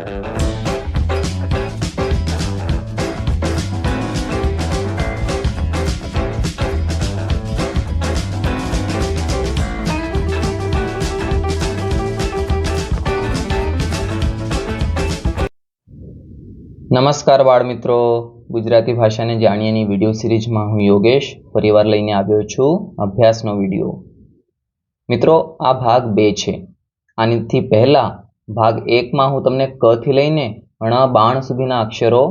નમસ્કાર બાળ મિત્રો, ગુજરાતી ભાષાને જાણીએની વિડીયો સિરીઝમાં હું યોગેશ ફરીવાર લઈને આવ્યો છું અભ્યાસનો વિડીયો. મિત્રો, આ ભાગ 2 છે. આનાથી પહેલા ભાગ 1માં હું તમને ક થી લઈને ણ બાણ સુધીના અક્ષરો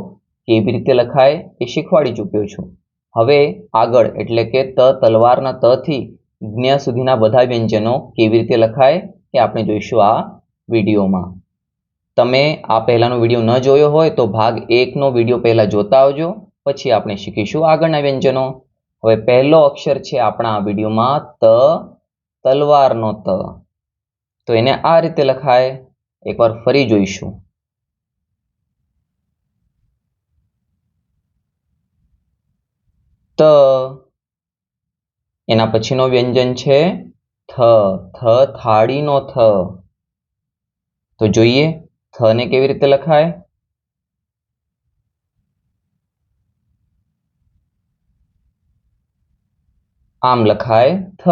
કેવી રીતે લખાય એ શીખવાડી ચૂક્યો છું. હવે આગળ એટલે કે ત તલવારના ત થી જ્ઞ સુધીના બધા વ્યંજનો કેવી રીતે લખાય એ આપણે જોઈશું આ વિડીયોમાં. તમે આ પહેલાનો વિડીયો ન જોયો હોય તો ભાગ 1નો વિડીયો પહેલા જોતા આવજો, પછી આપણે શીખીશું આગળના વ્યંજનો. હવે પહેલો અક્ષર છે આપણા આ વિડીયોમાં ત, તલવારનો ત. તો એને આ રીતે લખાય, એકવાર ફરી જોઈશું. ત. એના પછીનો વ્યંજન છે થ, થ થાળીનો થ. તો જોઈએ થ ને કેવી રીતે લખાય. આમ લખાય થ.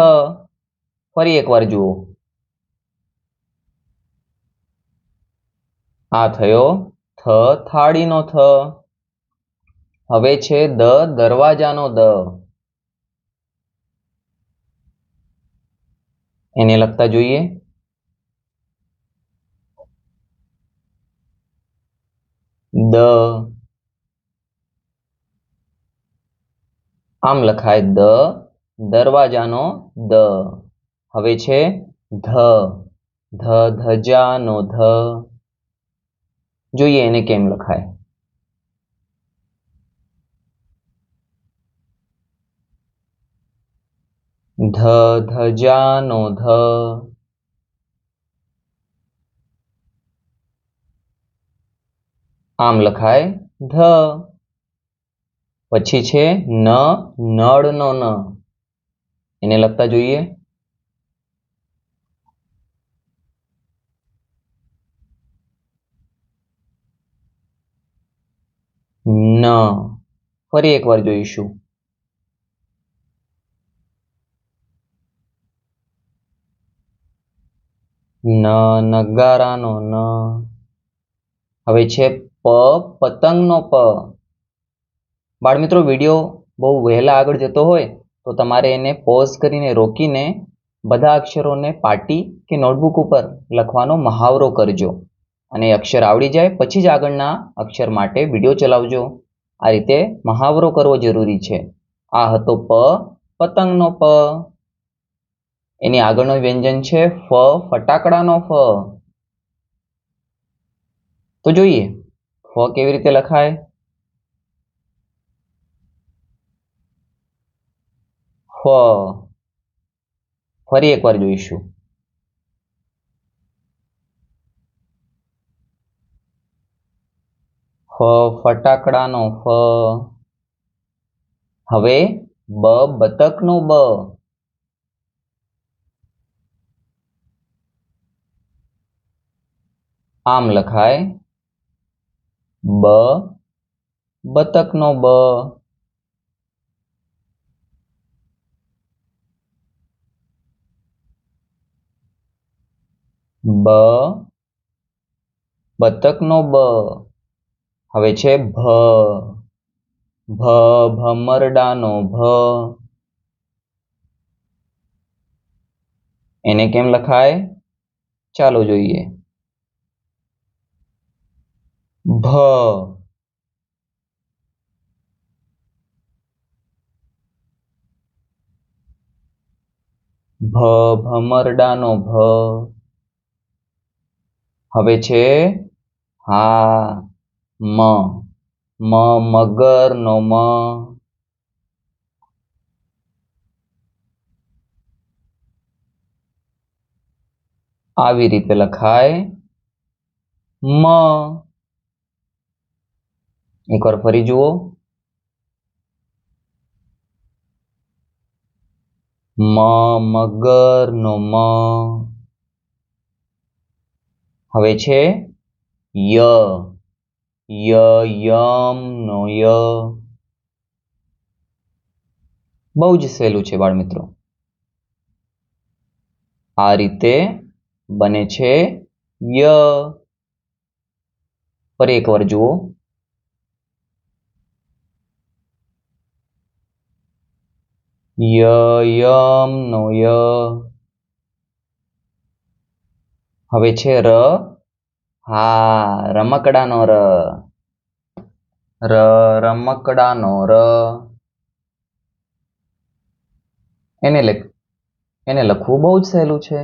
ફરી એકવાર જુઓ. આ થયો થ થાળીનો થ. હવે છે દ, દરવાજાનો દ. એને લખતા જોઈએ. દ. આમ લખાય દ, દરવાજાનો દ. હવે છે ધ, ધ ધજાનો ધ. જોઈએ એને કેમ લખાય. ધ ધજાનો ધ. આમ લખાય ધ. પછી છે ન, નળનો ન. એને લખતા જોઈએ. ન. ફરી એકવાર જોઈશું. ન, નગારાનો ન. હવે છે પ, પતંગનો પ. બાળમિત્રો, વિડીયો બહુ વહેલા આગળ જતો હોય તો તમારે એને પોઝ કરીને રોકીને બધા અક્ષરોને પાટી કે નોટબુક ઉપર લખવાનો મહાવરો કરજો, અને અક્ષર આવડી જાય પછી જ આગળના અક્ષર માટે વિડીયો ચલાવજો. આ રીતે મહાવરો કરવો જરૂરી છે. આ હતો પ, પતંગનો પ. એની આગળનો વ્યંજન છે ફ, ફટાકડાનો ફ. તો જોઈએ ફ કેવી રીતે લખાય. ફ. ફરી એકવાર જોઈશું. ફ, ફટાકડાનો ફ. હવે બ, બતકનો બ. આમ લખાય બ, બતકનો બ. બ, બતકનો બ. હવે છે ભ, ભ ભમરડાનો ભ. એને કેમ લખાય ચાલો જોઈએ. ભ. ભ ભમરડાનો ભ. હવે છે હા મ, મ મગરનો મ. આવી રીતે લખાય મ. એકવાર ફરી જુઓ. મ, મગરનો મ. હવે છે ય, ય યમ નો ય. બહુ જ સહેલું છે બાળ મિત્રો. આ રીતે બને છે ય. ફરી એકવાર જુઓ. ય યમ નો ય. હવે છે ર. હા, રમકડાનો ર. રમકડાનો ર. એને લખવું બહુ જ સહેલું છે.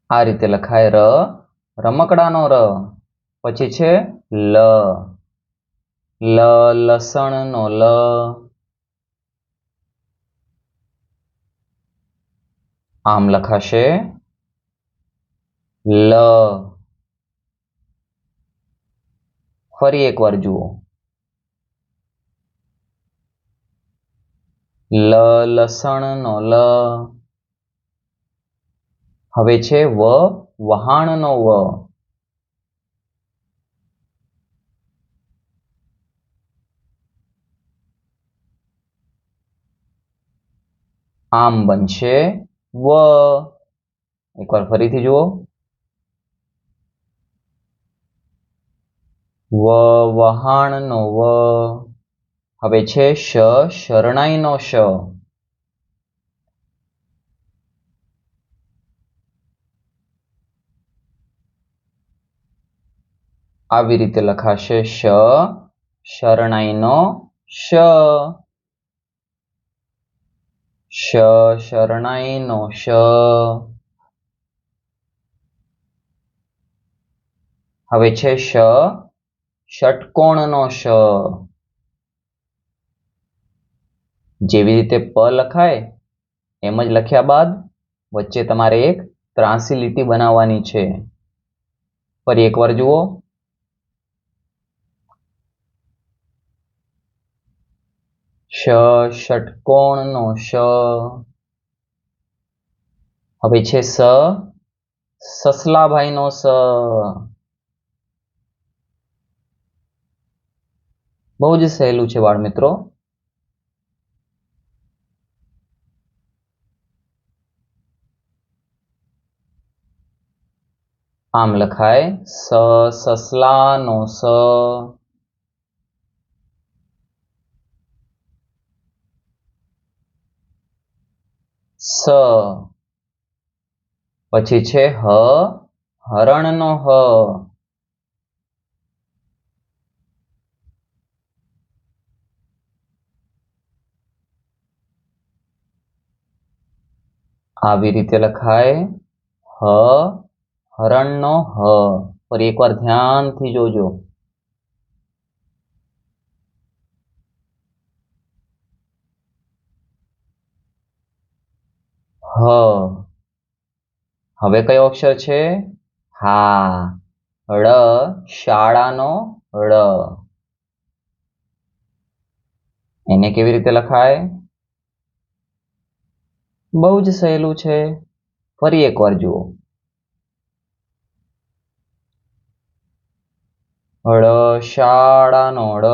આ રીતે લખાય ર, રમકડાનો ર. પછી છે લ. લસણનો લ. આમ લખાશે લ. ફરી એકવાર જુઓ. લસણનો લ. હવે છે વ, વહાણનો વ. આમ બનશે વ. એકવાર ફરીથી જુઓ. વહાણનો વ. હવે છે શરણાઈનો શ. આવી રીતે લખાશે શરણાઈનો શ. શરણાઈનો શ. હવે છે ષટકોણનો શ. જેવી રીતે પ લખાય એમ જ લખ્યા બાદ વચ્ચે તમારે એક ત્રાંસી લીટી બનાવવાની છે. ફરી એકવાર જુઓ. ષટકોણનો શ. હવે છે સસલાભાઈનો સ. બહુ જ સહેલું છે બાળ મિત્રો. આમ લખાય સસલાનો સ. સ. પછી છે હરણનો હ. આવી રીતે લખાય હરણનો હ. ફરી એકવાર ધ્યાનથી જોજો. હ. હવે કયો અક્ષર છે? હા, ળ, શાળાનો ળ. એને કેવી રીતે લખાય? બહુ જ સહેલું છે. ફરી એકવાર જુઓ. ળ, શાળાનો ળ.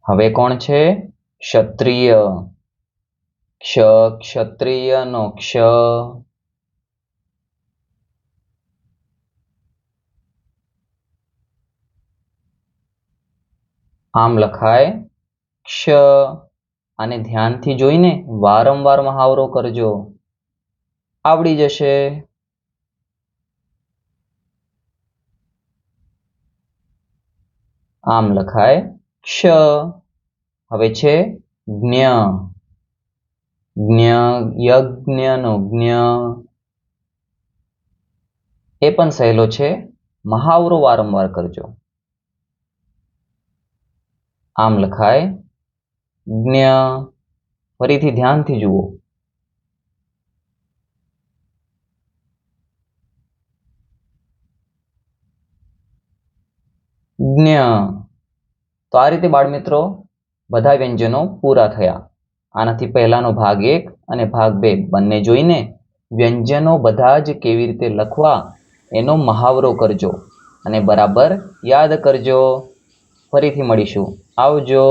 હવે કોણ છે? ક્ષત્રિય. ક્ષત્રિયનો ક્ષ. આમ લખાય ક્ષ. આને ધ્યાનથી જોઈને વારંવાર મહાવરો કરજો. આવડી જશે. આમ લખાય ક્ષ. હવે છે જ્ઞ. યજ્ઞનો જ્ઞ. એ પણ સહેલો છે. મહાવરો વારંવાર કરજો. આમ લખાય જ્ઞ. ફરીથી ધ્યાનથી જુઓ. જ્ઞ. તો આ રીતે બાળમિત્રો બધા વ્યંજનો પૂરા થયા. આનાથી પહેલાનો ભાગ 1 અને ભાગ 2 બંને જોઈને વ્યંજનો બધા જ કેવી રીતે લખવા એનો મહાવરો કરજો અને બરાબર યાદ કરજો. ફરીથી મળીશું. આવજો.